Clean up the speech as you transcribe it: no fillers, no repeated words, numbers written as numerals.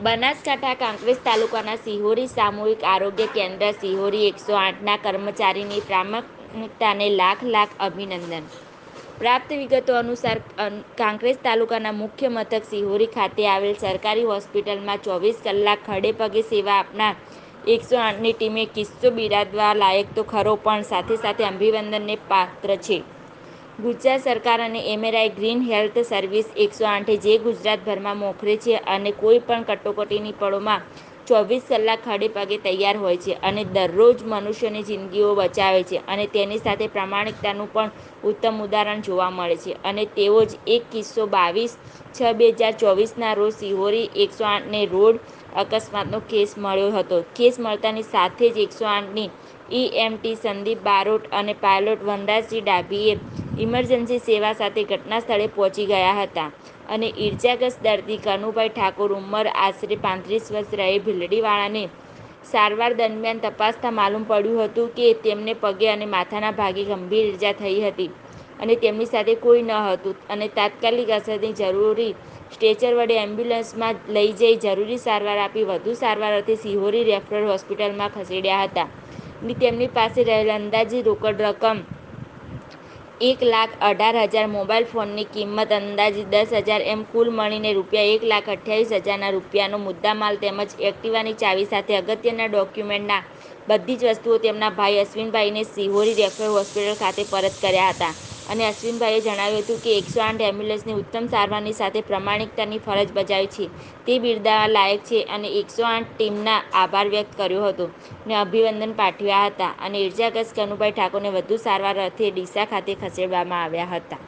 બનાસકાંઠા કાંકરેજ તાલુકાના સિહોરી સામૂહિક આરોગ્ય કેન્દ્ર સિહોરી 108ના કર્મચારીની પ્રામાણિકતાને લાખ લાખ અભિનંદન. પ્રાપ્ત વિગતો અનુસાર કાંકરેજ તાલુકાના મુખ્ય મથક સિહોરી ખાતે આવેલ સરકારી હોસ્પિટલમાં 24 કલાક ખડેપગે સેવા આપનાર 108ની ટીમે કિસ્સો બિરાદવા લાયક તો ખરો પણ સાથે સાથે અભિનંદનને પાત્ર છે. ગુજરાત સરકાર અને એમેરાઈ ગ્રીન હેલ્થ સર્વિસ 108 જે ગુજરાતભરમાં મોખરે છે અને કોઈ પણ કટોકટીની પળોમાં 24 કલાક ખડેપગે તૈયાર હોય છે અને દરરોજ મનુષ્યની જિંદગીઓ બચાવે છે અને તેની સાથે પ્રામાણિકતાનું પણ ઉત્તમ ઉદાહરણ જોવા મળે છે અને તેવો જ એક કિસ્સો 22/6/2024ના રોજ સિહોરી 108ને રોડ અકસ્માતનો કેસ મળ્યો હતો. કેસ મળતાની સાથે જ 108ની ઈએમટી સંદીપ બારોટ અને પાયલોટ વનરાજસિંહ ડાભીએ ઇમરજન્સી સેવા સાથે ઘટના સ્થળે પહોંચી ગયા હતા અને ઇજાગ્રસ્ત દર્દી કનુભાઈ ઠાકોર ઉંમર આશરે 35 વર્ષ રહે ભીલડીવાળાને સારવાર દરમિયાન તપાસતા માલુમ પડ્યું હતું કે તેમને પગે અને માથાના ભાગે ગંભીર ઇજા થઈ હતી અને તેમની સાથે કોઈ ન હતું અને તાત્કાલિક અસરથી જરૂરી સ્ટ્રેચર વડે એમ્બ્યુલન્સમાં લઈ જઈ જરૂરી સારવાર આપી વધુ સારવાર અર્થે સિહોરી રેફરલ હોસ્પિટલમાં ખસેડ્યા હતા અને તેમની પાસે રહેલ અંદાજિત રોકડ રકમ 1,18,000, મોબાઈલ ફોનની કિંમત અંદાજિત 10,000 એમ કુલ મળીને રૂ. 1,28,000ના રૂપિયાનો મુદ્દામાલ તેમજ એક્ટિવાની ચાવી સાથે અગત્યના ડોક્યુમેન્ટના બધી જ વસ્તુઓ તેમના ભાઈ અશ્વિનભાઈને સિહોરી રેફરલ હોસ્પિટલ ખાતે પરત કર્યા હતા અને અશ્વિનભાઈએ જણાવ્યું હતું કે 108 એમ્બ્યુલન્સની ઉત્તમ સારવારની સાથે પ્રામાણિકતાની ફરજ બજાવી છે તે બિરદાવવા લાયક છે અને 108 ટીમના આભાર વ્યક્ત કર્યો હતો અને અભિનંદન પાઠવ્યા હતા અને ઇજાગ્રસ્ત કનુભાઈ ઠાકોરને વધુ સારવાર અર્થે ડીસા ખાતે ખસેડવામાં આવ્યા હતા.